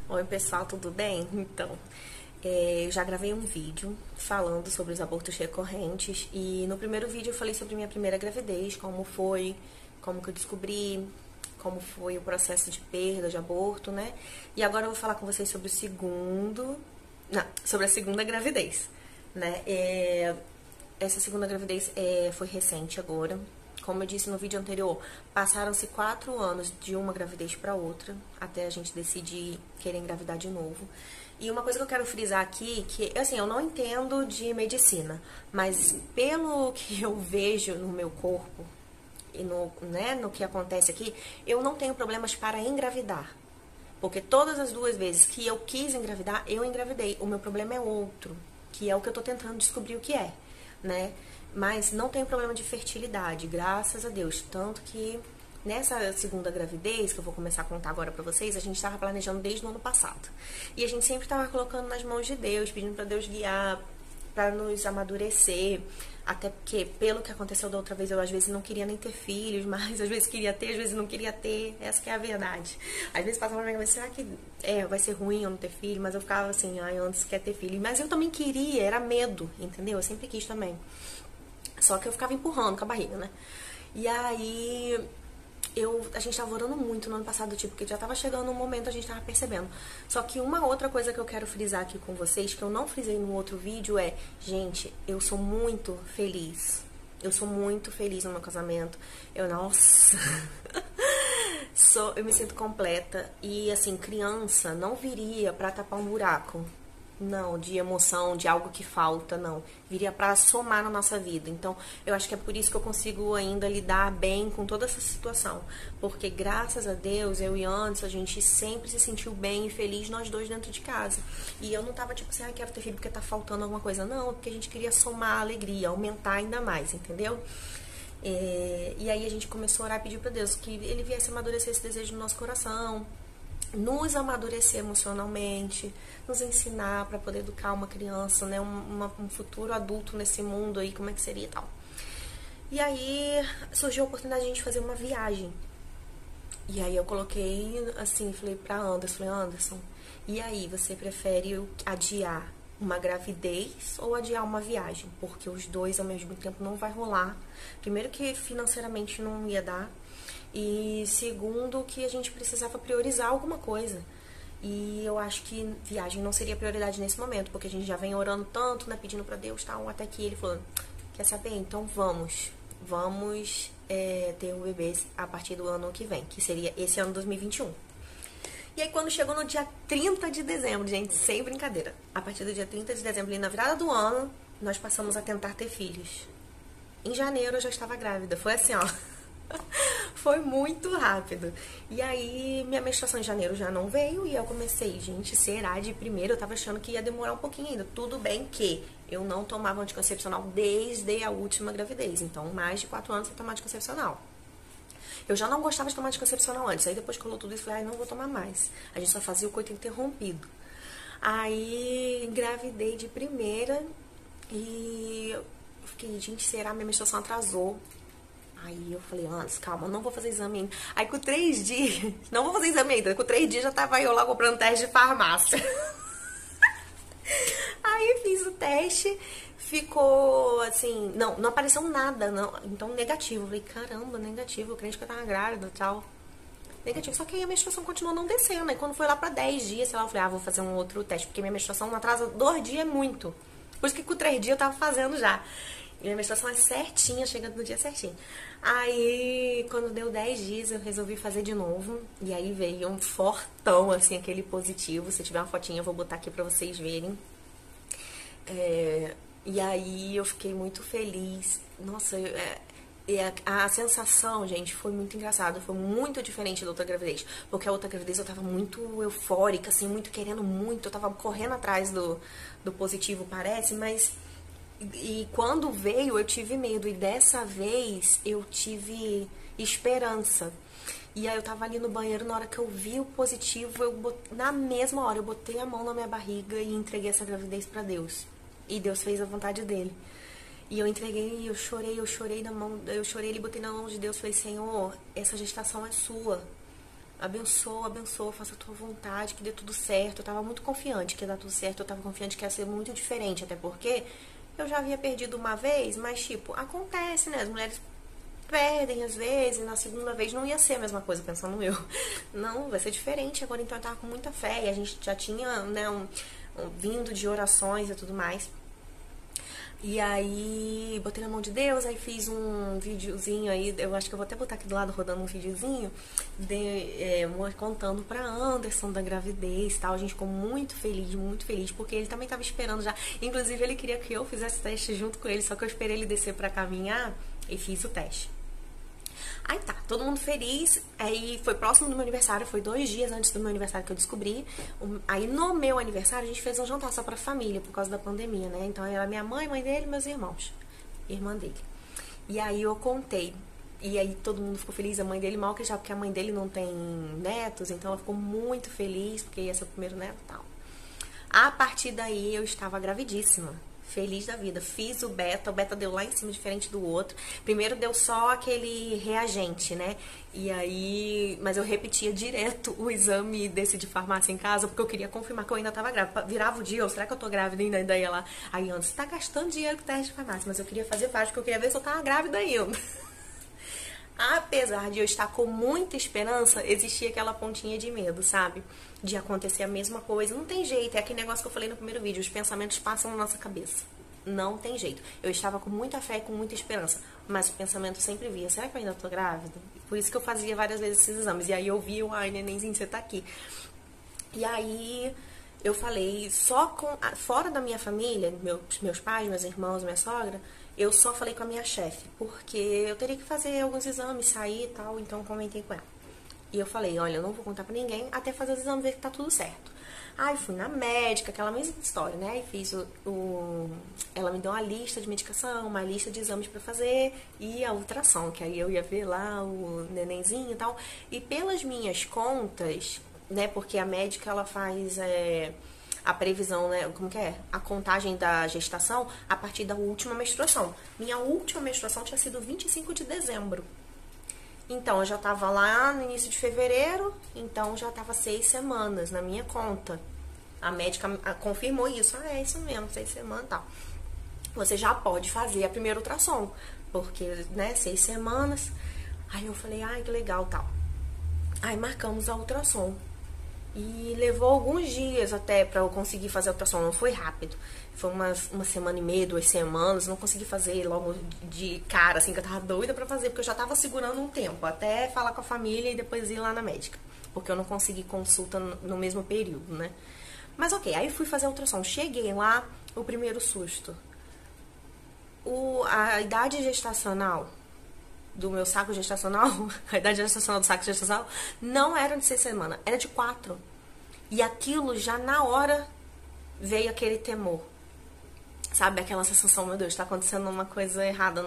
Oi, pessoal, tudo bem? Então, eu já gravei um vídeo falando sobre os abortos recorrentes e no primeiro vídeo eu falei sobre minha primeira gravidez, como foi, como que eu descobri, como foi o processo de perda, de aborto, né? E agora eu vou falar com vocês sobre o segundo, não, sobre a segunda gravidez, né? Essa segunda gravidez foi recente agora. Como eu disse no vídeo anterior, passaram-se 4 anos de uma gravidez para outra, até a gente decidir querer engravidar de novo. E uma coisa que eu quero frisar aqui, que assim, eu não entendo de medicina, mas pelo que eu vejo no meu corpo e no que acontece aqui, eu não tenho problemas para engravidar. Porque todas as 2 vezes que eu quis engravidar, eu engravidei. O meu problema é outro, que é o que eu tô tentando descobrir o que é, né? Mas não tenho problema de fertilidade, graças a Deus. Tanto que nessa segunda gravidez, que eu vou começar a contar agora pra vocês, a gente tava planejando desde o ano passado. E a gente sempre tava colocando nas mãos de Deus, pedindo pra Deus guiar, pra nos amadurecer. Até porque, pelo que aconteceu da outra vez, eu às vezes não queria nem ter filhos, mas às vezes queria ter, às vezes não queria ter. Essa que é a verdade. Às vezes passava na minha cabeça, será que vai ser ruim eu não ter filho? Mas eu ficava assim, ai, antes quer ter filho. Mas eu também queria, era medo, entendeu? Eu sempre quis também. Só que eu ficava empurrando com a barriga, né? E aí a gente tava orando muito no ano passado, tipo, porque já tava chegando um momento, a gente tava percebendo. Só que uma outra coisa que eu quero frisar aqui com vocês, que eu não frisei no outro vídeo, é, gente, eu sou muito feliz. Eu sou muito feliz no meu casamento. Nossa. Eu me sinto completa. E assim, criança não viria pra tapar um buraco. Não, de emoção, de algo que falta, não. Viria pra somar na nossa vida. Então, eu acho que é por isso que eu consigo ainda lidar bem com toda essa situação. Porque, graças a Deus, eu e Anderson, a gente sempre se sentiu bem e feliz, nós dois dentro de casa. E eu não tava tipo assim, ah, quero ter filho porque tá faltando alguma coisa. Não, porque a gente queria somar a alegria, aumentar ainda mais, entendeu? E aí a gente começou a orar e pedir pra Deus que Ele viesse amadurecer esse desejo no nosso coração, nos amadurecer emocionalmente, nos ensinar para poder educar uma criança, né, um futuro adulto nesse mundo aí, como é que seria e tal. E aí surgiu a oportunidade de a gente fazer uma viagem. E aí eu coloquei assim, falei pra Anderson, e aí, você prefere adiar uma gravidez ou adiar uma viagem? Porque os dois ao mesmo tempo não vai rolar. Primeiro que financeiramente não ia dar. E segundo, que a gente precisava priorizar alguma coisa. E eu acho que viagem não seria prioridade nesse momento, porque a gente já vem orando tanto, né, pedindo pra Deus, tal, até que ele falou, quer saber? Então vamos ter o bebê a partir do ano que vem, que seria esse ano 2021. E aí quando chegou no dia 30 de dezembro, gente, sem brincadeira, a partir do dia 30 de dezembro, ali na virada do ano, nós passamos a tentar ter filhos. Em janeiro eu já estava grávida, foi assim, ó. Foi muito rápido. E aí, minha menstruação em janeiro já não veio e eu comecei, gente, será de primeiro? Eu tava achando que ia demorar um pouquinho ainda. Tudo bem que eu não tomava anticoncepcional desde a última gravidez. Então, mais de 4 anos sem tomar anticoncepcional. Eu já não gostava de tomar anticoncepcional antes. Aí depois que rolou tudo isso, eu falei, ai, não vou tomar mais. A gente só fazia o coito interrompido. Aí, engravidei de primeira e eu fiquei, gente, será? Minha menstruação atrasou. Aí eu falei, Anderson, calma, não vou fazer exame ainda. Aí com 3 dias, não vou fazer exame ainda, com 3 dias já tava eu lá comprando teste de farmácia. Aí fiz o teste, ficou assim, não apareceu nada, não, então negativo. Eu falei, caramba, negativo, eu crente que eu tava grávida e tal. Negativo, só que aí a menstruação continuou não descendo. Aí quando foi lá pra 10 dias, sei lá, eu falei, vou fazer um outro teste, porque minha menstruação não atrasa 2 dias é muito. Por isso que com 3 dias eu tava fazendo já. E minha menstruação é certinha, chegando no dia certinho. Aí, quando deu 10 dias, eu resolvi fazer de novo. E aí veio um fortão, assim, aquele positivo. Se tiver uma fotinha, eu vou botar aqui pra vocês verem. E aí eu fiquei muito feliz. Nossa, a sensação, gente, foi muito engraçada. Foi muito diferente da outra gravidez. Porque a outra gravidez eu tava muito eufórica, assim, muito querendo muito. Eu tava correndo atrás do positivo, parece, mas... E quando veio, eu tive medo. E dessa vez, eu tive esperança. E aí eu tava ali no banheiro, na hora que eu vi o positivo, na mesma hora, eu botei a mão na minha barriga e entreguei essa gravidez pra Deus. E Deus fez a vontade dele. E eu entreguei, eu chorei na mão, eu chorei e botei na mão de Deus, falei, Senhor, essa gestação é sua. abençoa, abençoa, faça a tua vontade, que dê tudo certo. Eu tava muito confiante que ia dar tudo certo, eu tava confiante que ia ser muito diferente, até porque eu já havia perdido uma vez, mas tipo, acontece, né? As mulheres perdem às vezes, na segunda vez não ia ser a mesma coisa, pensando eu. Não, vai ser diferente agora, então eu tava com muita fé, e a gente já tinha, né, vindo de orações e tudo mais. E aí, botei na mão de Deus, aí fiz um videozinho aí, eu acho que eu vou até botar aqui do lado rodando um videozinho, contando pra Anderson da gravidez e tal. A gente ficou muito feliz, porque ele também tava esperando já. Inclusive, ele queria que eu fizesse teste junto com ele, só que eu esperei ele descer pra caminhar e fiz o teste. Aí tá, todo mundo feliz. Aí foi próximo do meu aniversário, foi 2 dias antes do meu aniversário que eu descobri. Aí no meu aniversário a gente fez um jantar só pra família, por causa da pandemia, né? Então era minha mãe, mãe dele e meus irmãos, irmã dele. E aí eu contei. E aí todo mundo ficou feliz, a mãe dele mal que já, porque a mãe dele não tem netos, então ela ficou muito feliz, porque ia ser o primeiro neto e tal. A partir daí eu estava gravidíssima. Feliz da vida. Fiz o beta deu lá em cima, diferente do outro. Primeiro deu só aquele reagente, né? E aí, mas eu repetia direto o exame desse de farmácia em casa, porque eu queria confirmar que eu ainda tava grávida. Virava o dia, ou será que eu tô grávida ainda? Daí ela, aí antes, você tá gastando dinheiro com teste de farmácia, mas eu queria fazer vários, porque eu queria ver se eu tava grávida ainda. Apesar de eu estar com muita esperança, existia aquela pontinha de medo, sabe? De acontecer a mesma coisa. Não tem jeito, é aquele negócio que eu falei no primeiro vídeo, os pensamentos passam na nossa cabeça. Não tem jeito. Eu estava com muita fé e com muita esperança, mas o pensamento sempre via, será que eu ainda tô grávida? Por isso que eu fazia várias vezes esses exames. E aí eu via, ai, nenenzinho, você tá aqui. E aí eu falei, fora da minha família, meus pais, meus irmãos, minha sogra, eu só falei com a minha chefe, porque eu teria que fazer alguns exames, sair e tal, então comentei com ela. E eu falei, olha, eu não vou contar pra ninguém até fazer os exames, ver que tá tudo certo. Aí fui na médica, aquela mesma história, né? E fiz ela me deu uma lista de medicação, uma lista de exames pra fazer e a ultrassom, que aí eu ia ver lá o nenenzinho e tal. E pelas minhas contas, né? Porque a médica, ela faz a previsão, né? Como que é? A contagem da gestação a partir da última menstruação. Minha última menstruação tinha sido 25 de dezembro. Então, eu já tava lá no início de fevereiro, então já tava 6 semanas na minha conta. A médica confirmou isso. Ah, é isso mesmo, 6 semanas e tal. Você já pode fazer a primeira ultrassom, porque, né, 6 semanas. Aí eu falei, ai, que legal, tal. Aí marcamos a ultrassom. E levou alguns dias até pra eu conseguir fazer a ultrassom, não foi rápido. Foi uma semana e meia, 2 semanas, não consegui fazer logo de cara, assim, que eu tava doida pra fazer, porque eu já tava segurando um tempo, até falar com a família e depois ir lá na médica. Porque eu não consegui consulta no mesmo período, né? Mas ok, aí fui fazer a ultrassom. Cheguei lá, o primeiro susto. A idade gestacional do meu saco gestacional, a idade gestacional do saco gestacional, não era de 6 semanas, era de 4. E aquilo já na hora veio aquele temor. Sabe, aquela sensação, meu Deus, tá acontecendo uma coisa errada,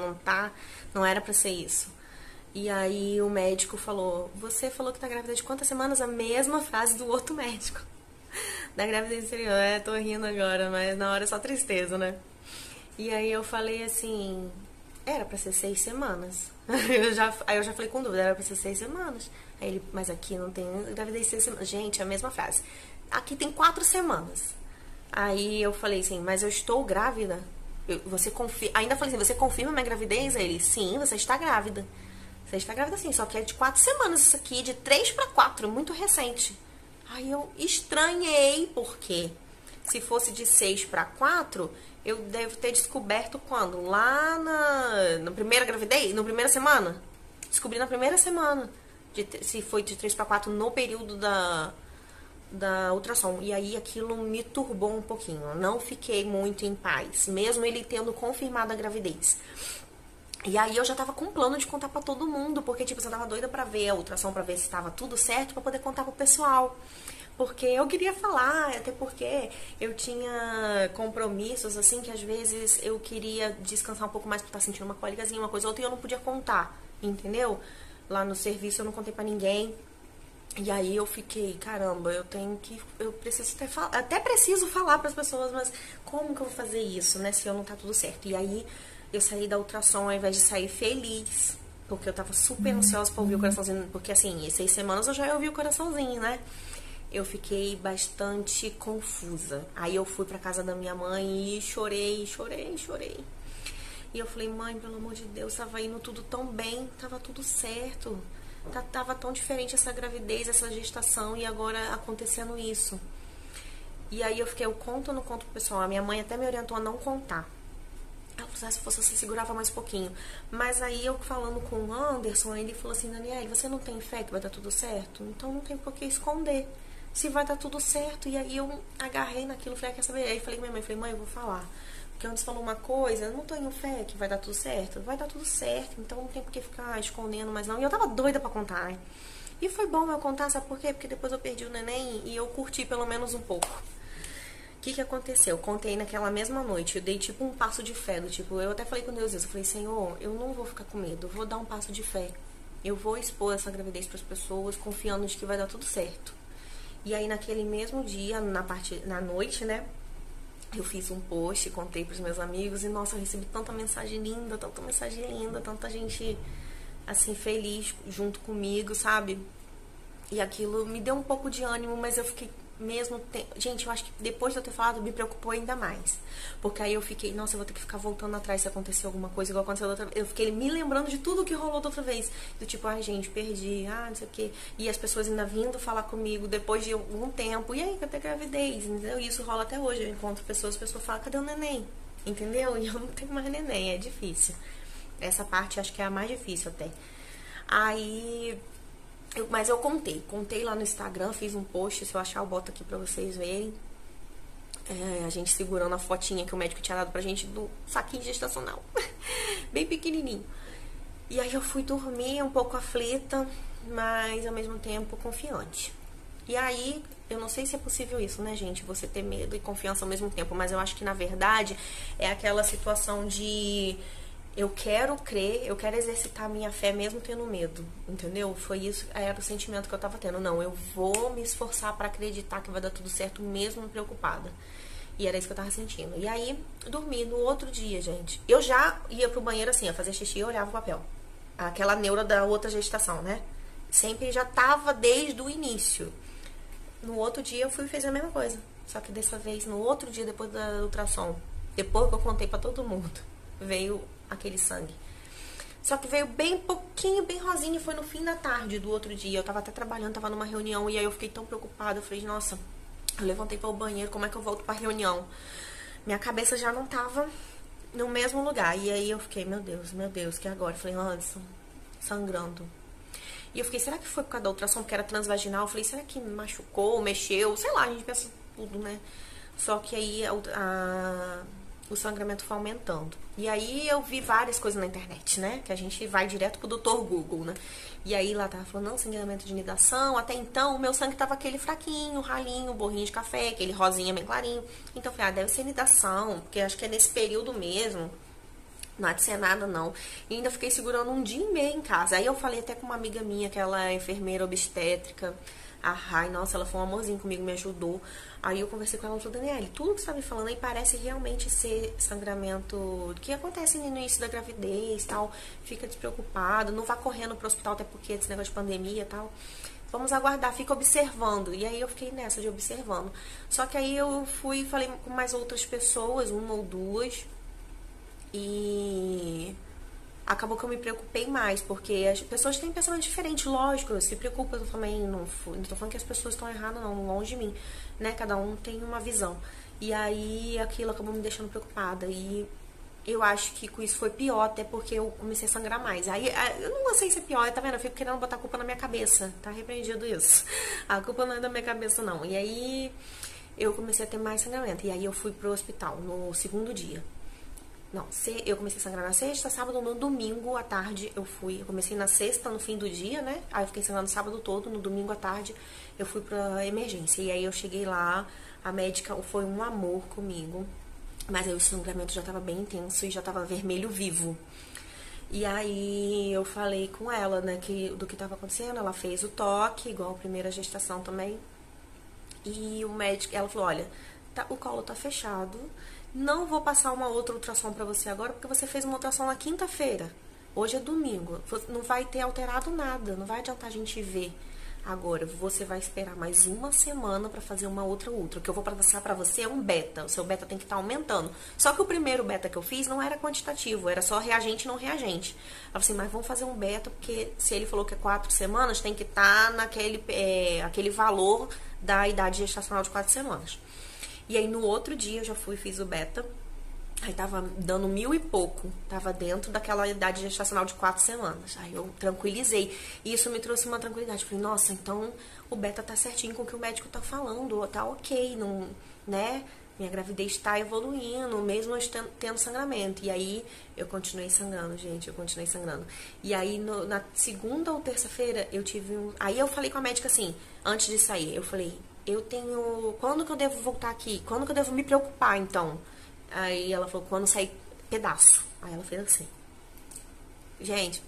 não era pra ser isso. E aí o médico falou, você falou que tá grávida de quantas semanas? A mesma frase do outro médico. Da gravidez anterior, tô rindo agora, mas na hora é só tristeza, né? E aí eu falei assim, era pra ser 6 semanas. Aí eu já falei com dúvida, era pra ser 6 semanas. Aí ele, mas aqui não tem gravidez de 6 semanas. Gente, é a mesma frase. Aqui tem 4 semanas. Aí eu falei assim, mas eu estou grávida? Você confirma? Ainda falei assim, você confirma minha gravidez? Aí ele, sim, você está grávida. Você está grávida sim, só que é de 4 semanas isso aqui, de 3 para 4, muito recente. Aí eu estranhei, porque se fosse de 6 para 4, eu devo ter descoberto quando? Lá na primeira gravidez? Na primeira semana? Descobri na primeira semana. Se foi de 3 para 4 no período da ultrassom. E aí aquilo me turbou um pouquinho. Eu não fiquei muito em paz, mesmo ele tendo confirmado a gravidez. E aí eu já tava com um plano de contar pra todo mundo, porque tipo, eu tava doida pra ver a ultrassom, pra ver se tava tudo certo, pra poder contar pro pessoal. Porque eu queria falar, até porque eu tinha compromissos, assim, que às vezes eu queria descansar um pouco mais, porque tá sentindo uma cólicazinha, uma coisa ou outra, e eu não podia contar, entendeu? Lá no serviço eu não contei pra ninguém. E aí eu fiquei, caramba, eu preciso até preciso falar para as pessoas, mas como que eu vou fazer isso, né, se eu não tá tudo certo? E aí eu saí da ultrassom, ao invés de sair feliz, porque eu tava super ansiosa pra ouvir o coraçãozinho, porque assim, em 6 semanas eu já ia ouvir o coraçãozinho, né? Eu fiquei bastante confusa. Aí eu fui pra casa da minha mãe e chorei. E eu falei, mãe, pelo amor de Deus, tava indo tudo tão bem, tava tudo certo. Tava tão diferente essa gravidez, essa gestação, e agora acontecendo isso. E aí eu fiquei, eu conto ou não conto pro pessoal? A minha mãe até me orientou a não contar. Ela falou, se fosse você segurava mais um pouquinho. Mas aí eu falando com o Anderson, ele falou assim, Daniele, você não tem fé que vai dar tudo certo? Então não tem por que esconder. Se vai dar tudo certo. E aí eu agarrei naquilo, falei, quer saber? Aí falei com minha mãe, falei, mãe, eu vou falar. Porque antes falou uma coisa, eu não tenho fé que vai dar tudo certo. Vai dar tudo certo, então não tem por que ficar escondendo mais não. E eu tava doida pra contar, né? E foi bom eu contar, sabe por quê? Porque depois eu perdi o neném e eu curti pelo menos um pouco. O que aconteceu? Eu contei naquela mesma noite, eu dei tipo um passo de fé, do tipo, eu até falei com Deus isso, eu falei, Senhor, eu não vou ficar com medo, eu vou dar um passo de fé. Eu vou expor essa gravidez para as pessoas, confiando de que vai dar tudo certo. E aí naquele mesmo dia, na noite, né, eu fiz um post, contei pros meus amigos e, nossa, eu recebi tanta mensagem linda, tanta gente, assim, feliz junto comigo, sabe? E aquilo me deu um pouco de ânimo, mas eu fiquei mesmo... Gente, eu acho que depois de eu ter falado, me preocupou ainda mais. Porque aí eu fiquei, nossa, eu vou ter que ficar voltando atrás se acontecer alguma coisa igual aconteceu da outra vez. Eu fiquei me lembrando de tudo que rolou da outra vez. Do tipo, ai, gente, perdi, não sei o quê. E as pessoas ainda vindo falar comigo depois de algum tempo. E aí, cadê a gravidez? Entendeu? E isso rola até hoje. Eu encontro pessoas, as pessoas falam, cadê o neném? Entendeu? E eu não tenho mais neném, é difícil. Essa parte acho que é a mais difícil até. Aí... Mas eu contei lá no Instagram, fiz um post, se eu achar eu boto aqui pra vocês verem. A gente segurando a fotinha que o médico tinha dado pra gente do saquinho gestacional, bem pequenininho. E aí eu fui dormir um pouco aflita, mas ao mesmo tempo confiante. E aí, eu não sei se é possível isso, né, gente? Você ter medo e confiança ao mesmo tempo, mas eu acho que na verdade é aquela situação de... Eu quero crer, eu quero exercitar a minha fé mesmo tendo medo, entendeu? Foi isso, era o sentimento que eu tava tendo. Não, eu vou me esforçar pra acreditar que vai dar tudo certo mesmo preocupada. E era isso que eu tava sentindo. E aí, dormi no outro dia, gente. Eu já ia pro banheiro assim, a fazer xixi e olhava o papel. Aquela neura da outra gestação, né? Sempre já tava desde o início. No outro dia eu fui e fiz a mesma coisa. Só que dessa vez, no outro dia, depois da ultrassom, depois que eu contei pra todo mundo, veio aquele sangue. Só que veio bem pouquinho, bem rosinho, e foi no fim da tarde do outro dia. Eu tava até trabalhando, tava numa reunião, e aí eu fiquei tão preocupada. Eu falei, nossa, eu levantei para o banheiro, como é que eu volto pra reunião? Minha cabeça já não tava no mesmo lugar. E aí eu fiquei, meu Deus, que agora? Eu falei, Anderson, sangrando. E eu fiquei, será que foi por causa da ultrassom, porque era transvaginal? Eu falei, será que machucou, mexeu? Sei lá, a gente pensa tudo, né? Só que aí o sangramento foi aumentando. E aí eu vi várias coisas na internet, né? Que a gente vai direto pro Dr. Google, né? E aí lá tava falando, não, sangramento de nidação. Até então o meu sangue tava aquele fraquinho, ralinho, borrinho de café, aquele rosinha bem clarinho. Então eu falei, deve ser nidação, porque acho que é nesse período mesmo. Não há de ser nada, não. E ainda fiquei segurando um dia e meio em casa. Aí eu falei até com uma amiga minha, que ela é enfermeira obstétrica. A Rai, nossa, ela foi um amorzinho comigo, me ajudou. Aí eu conversei com ela e falei, Daniele, tudo que você tá me falando aí parece realmente ser sangramento que acontece no início da gravidez e tal. Fica despreocupado, não vá correndo pro hospital, até porque esse negócio de pandemia e tal. Vamos aguardar, fica observando. E aí eu fiquei nessa de observando. Só que aí eu fui, falei com mais outras pessoas, uma ou duas. E acabou que eu me preocupei mais, porque as pessoas têm pensamento diferente, lógico, se preocupa, eu também não tô falando que as pessoas estão erradas, não, longe de mim, né? Cada um tem uma visão. E aí aquilo acabou me deixando preocupada. E eu acho que com isso foi pior, até porque eu comecei a sangrar mais. Aí eu não sei se é pior, tá vendo? Eu fico querendo botar a culpa na minha cabeça. Tá repreendido isso. A culpa não é da minha cabeça, não. E aí eu comecei a ter mais sangramento. E aí eu fui pro hospital no segundo dia. Não, eu comecei a sangrar na sexta, sábado, no domingo à tarde eu fui. Eu comecei na sexta, no fim do dia, né? Aí eu fiquei sangrando o sábado todo, no domingo à tarde eu fui pra emergência. E aí eu cheguei lá, a médica foi um amor comigo. Mas aí o sangramento já tava bem intenso e já tava vermelho vivo. E aí eu falei com ela, né, do que tava acontecendo. Ela fez o toque, igual a primeira gestação também. E o médico, ela falou, olha, o colo tá fechado. Não vou passar uma outra ultrassom pra você agora, porque você fez uma ultrassom na quinta-feira. Hoje é domingo, não vai ter alterado nada, não vai adiantar a gente ver agora. Você vai esperar mais uma semana pra fazer uma outra ultra. O que eu vou passar pra você é um beta. O seu beta tem que estar aumentando. Só que o primeiro beta que eu fiz não era quantitativo, era só reagente e não reagente. Eu falei assim, mas vamos fazer um beta, porque se ele falou que é 4 semanas, tem que estar naquele aquele valor da idade gestacional de 4 semanas. E aí no outro dia eu já fui e fiz o beta. Aí tava dando 1000 e pouco. Tava dentro daquela idade gestacional de 4 semanas. Aí eu tranquilizei. E isso me trouxe uma tranquilidade. Falei, nossa, então o beta tá certinho com o que o médico tá falando. Tá ok, não, né? Minha gravidez tá evoluindo, mesmo eu tendo sangramento. E aí eu continuei sangrando, gente. Eu continuei sangrando. E aí na segunda ou terça-feira eu tive um... Aí eu falei com a médica assim, antes de sair. Eu falei, eu tenho... Quando que eu devo voltar aqui? Quando que eu devo me preocupar, então? Aí ela falou, quando sair pedaço. Aí ela fez assim. Gente,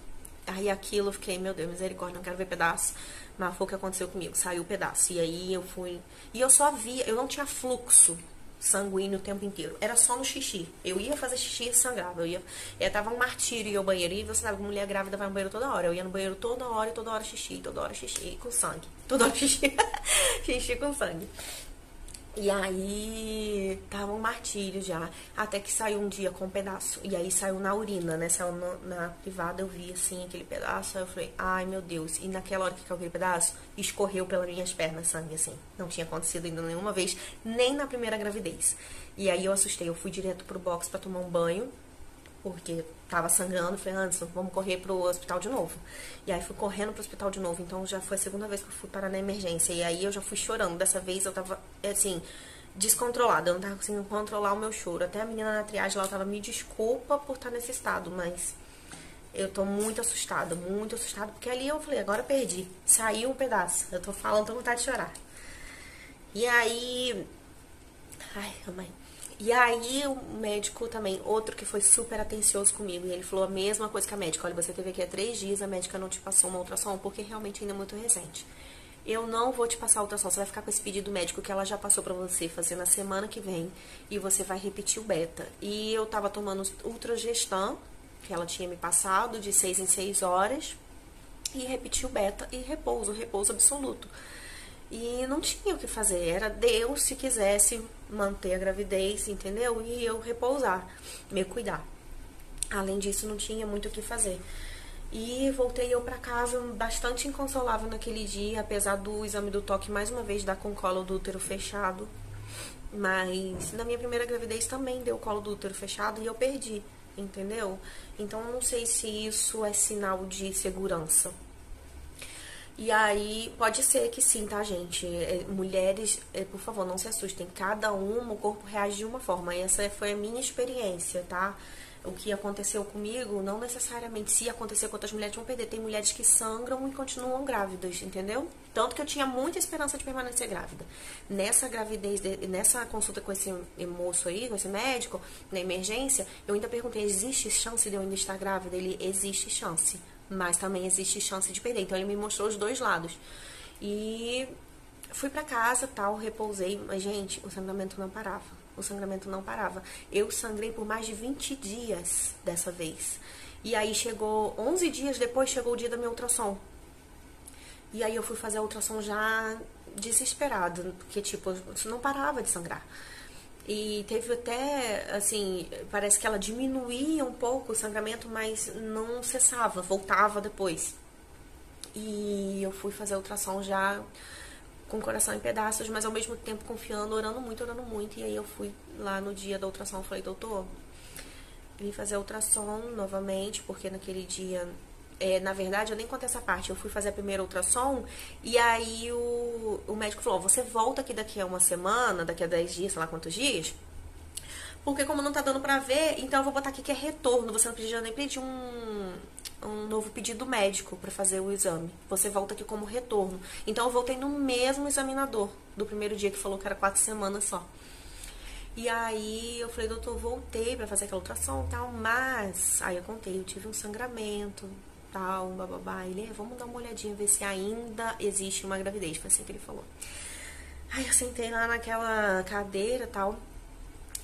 aí aquilo eu fiquei, meu Deus, misericórdia, não quero ver pedaço. Mas foi o que aconteceu comigo, saiu o pedaço. E aí eu fui... E eu só via, eu não tinha fluxo sanguíneo o tempo inteiro. Era só no xixi. Eu ia fazer xixi e sangrava. Eu tava um martírio ir ao banheiro. E você sabe que mulher grávida vai no banheiro toda hora. Eu ia no banheiro toda hora e toda hora xixi com sangue. Toda hora xixi. Xixi com sangue. E aí, tava um martírio já. Até que saiu um dia com um pedaço. E aí saiu na urina, né? Saiu na privada, eu vi assim, aquele pedaço. Aí eu falei, ai meu Deus. E naquela hora que caiu aquele pedaço, escorreu pelas minhas pernas sangue, assim. Não tinha acontecido ainda nenhuma vez, nem na primeira gravidez. E aí eu assustei, eu fui direto pro box pra tomar um banho. Porque tava sangrando, falei, Anderson, vamos correr pro hospital de novo. E aí fui correndo pro hospital de novo, então já foi a segunda vez que eu fui parar na emergência. E aí eu já fui chorando, dessa vez eu tava, assim, descontrolada, eu não tava conseguindo controlar o meu choro. Até a menina na triagem, ela tava, me desculpa por estar nesse estado, mas eu tô muito assustada, porque ali eu falei, agora perdi, saiu um pedaço, eu tô falando, tô com vontade de chorar. E aí, ai, mãe. E aí o médico também, outro que foi super atencioso comigo, e ele falou a mesma coisa que a médica, olha, você teve aqui há 3 dias, a médica não te passou uma ultrassom, porque realmente ainda é muito recente. Eu não vou te passar a ultrassom, você vai ficar com esse pedido médico que ela já passou pra você fazer na semana que vem, e você vai repetir o beta. E eu tava tomando Ultragestan, que ela tinha me passado, de 6 em 6 horas, e repeti o beta e repouso absoluto. E não tinha o que fazer, era Deus se quisesse manter a gravidez, entendeu? E eu repousar, me cuidar. Além disso, não tinha muito o que fazer. E voltei eu pra casa bastante inconsolável naquele dia, apesar do exame do toque mais uma vez dar com o colo do útero fechado. Mas na minha primeira gravidez também deu o colo do útero fechado e eu perdi, entendeu? Então eu não sei se isso é sinal de segurança. E aí, pode ser que sim, tá, gente? Mulheres, por favor, não se assustem. Cada uma, o corpo reage de uma forma. E essa foi a minha experiência, tá? O que aconteceu comigo, não necessariamente se acontecer com outras mulheres, vão perder. Tem mulheres que sangram e continuam grávidas, entendeu? Tanto que eu tinha muita esperança de permanecer grávida. Nessa gravidez, nessa consulta com esse moço aí, com esse médico, na emergência, eu ainda perguntei, existe chance de eu ainda estar grávida? Ele, existe chance. Mas também existe chance de perder. Então ele me mostrou os dois lados. E fui pra casa, tal, repousei. Mas, gente, o sangramento não parava. O sangramento não parava. Eu sangrei por mais de 20 dias dessa vez. E aí chegou, 11 dias depois, chegou o dia da minha ultrassom. E aí eu fui fazer a ultrassom já desesperada. Porque, tipo, não parava de sangrar. E teve até, assim, parece que ela diminuía um pouco o sangramento, mas não cessava, voltava depois. E eu fui fazer a ultrassom já com o coração em pedaços, mas ao mesmo tempo confiando, orando muito, orando muito. E aí eu fui lá no dia da ultrassom, falei, doutor, vim fazer a ultrassom novamente, porque naquele dia... na verdade, eu nem contei essa parte. Eu fui fazer a primeira ultrassom e aí o médico falou, você volta aqui daqui a uma semana, daqui a 10 dias, sei lá quantos dias, porque como não tá dando pra ver, então eu vou botar aqui que é retorno. Você não precisa nem pedir um novo pedido médico pra fazer o exame. Você volta aqui como retorno. Então eu voltei no mesmo examinador do primeiro dia, que falou que era 4 semanas só. E aí eu falei, doutor, voltei pra fazer aquela ultrassom e tal, mas... Aí eu contei, eu tive um sangramento... tal, bababá. Ele, vamos dar uma olhadinha, ver se ainda existe uma gravidez. Foi assim que ele falou. Aí eu sentei lá naquela cadeira, tal,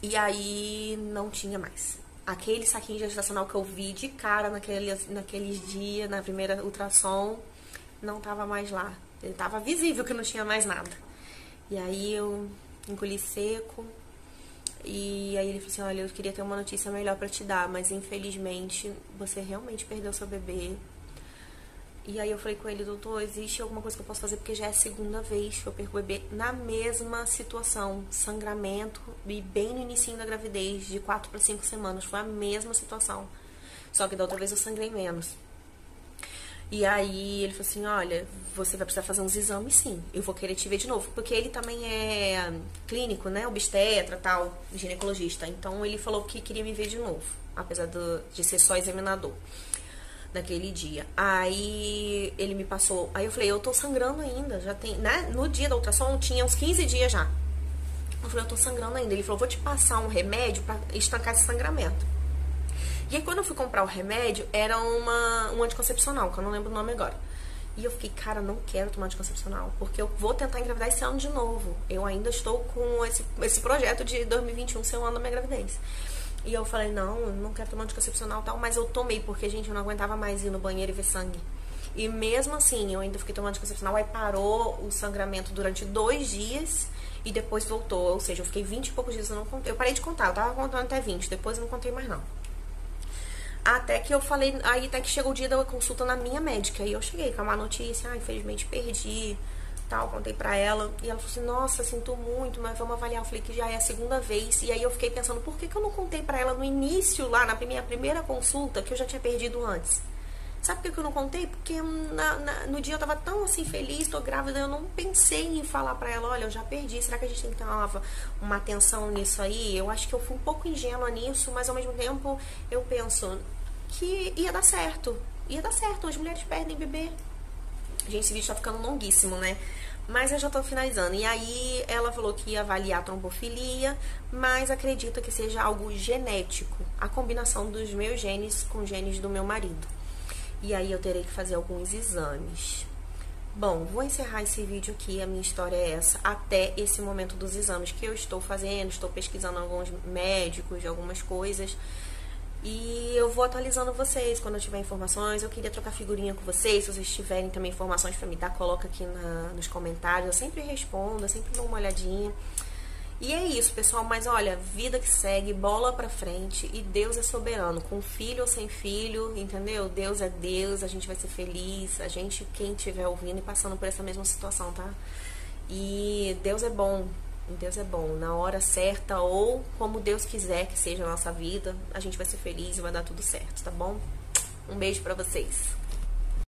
e aí não tinha mais. aquele saquinho gestacional que eu vi de cara naqueles dias, na primeira ultrassom, não tava mais lá. Ele tava visível que não tinha mais nada. E aí eu engoli seco. E aí ele falou assim, olha, eu queria ter uma notícia melhor pra te dar, mas infelizmente você realmente perdeu seu bebê. E aí eu falei com ele, doutor, existe alguma coisa que eu posso fazer? Porque já é a segunda vez que eu perco o bebê na mesma situação. Sangramento, e bem no início da gravidez, de 4 para 5 semanas. Foi a mesma situação. Só que da outra vez eu sangrei menos. E aí ele falou assim, olha, você vai precisar fazer uns exames sim. Eu vou querer te ver de novo. Porque ele também é clínico, né? Obstetra, tal, ginecologista. Então ele falou que queria me ver de novo. Apesar de ser só examinador. Naquele dia. Aí ele me passou. Aí eu falei, eu tô sangrando ainda. Já tem, né? No dia da ultrassom tinha uns 15 dias já. Eu falei, eu tô sangrando ainda. Ele falou, vou te passar um remédio pra estancar esse sangramento. E aí quando eu fui comprar o remédio, era um anticoncepcional, que eu não lembro o nome agora. E eu fiquei, cara, não quero tomar anticoncepcional, porque eu vou tentar engravidar esse ano de novo. Eu ainda estou com esse projeto de 2021 ser o ano da minha gravidez. E eu falei, não quero tomar anticoncepcional e tal, mas eu tomei, porque, gente, eu não aguentava mais ir no banheiro e ver sangue. E mesmo assim, eu ainda fiquei tomando anticoncepcional, aí parou o sangramento durante 2 dias e depois voltou. Ou seja, eu fiquei 20 e poucos dias, eu não contei. Eu parei de contar, eu tava contando até 20, depois eu não contei mais não. Até que eu falei, aí até que chegou o dia da consulta na minha médica. E eu cheguei com a má notícia, infelizmente perdi, tal, contei pra ela. E ela falou assim, nossa, sinto muito, mas vamos avaliar. Eu falei que já é a segunda vez. E aí eu fiquei pensando, por que eu não contei pra ela no início, lá na minha primeira consulta, que eu já tinha perdido antes? Sabe por que eu não contei? Porque no dia eu tava tão assim, feliz, tô grávida, eu não pensei em falar pra ela, olha, eu já perdi, será que a gente tem que ter uma atenção nisso aí? Eu acho que eu fui um pouco ingênua nisso, mas ao mesmo tempo eu penso que ia dar certo. Ia dar certo, as mulheres perdem bebê. Gente, esse vídeo tá ficando longuíssimo, né? Mas eu já tô finalizando. E aí ela falou que ia avaliar a trombofilia, mas acredita que seja algo genético. A combinação dos meus genes com os genes do meu marido. E aí eu terei que fazer alguns exames. Bom, vou encerrar esse vídeo aqui, a minha história é essa, até esse momento dos exames que eu estou fazendo, estou pesquisando alguns médicos, algumas coisas. E eu vou atualizando vocês quando eu tiver informações. Eu queria trocar figurinha com vocês. Se vocês tiverem também informações pra me dar, coloca aqui nos comentários. Eu sempre respondo, eu sempre dou uma olhadinha. E é isso, pessoal. Mas olha, vida que segue, bola pra frente. E Deus é soberano, com filho ou sem filho, entendeu? Deus é Deus, a gente vai ser feliz. A gente, quem estiver ouvindo e passando por essa mesma situação, tá? E Deus é bom. Deus é bom, na hora certa ou como Deus quiser que seja a nossa vida, a gente vai ser feliz e vai dar tudo certo, tá bom? Um beijo pra vocês.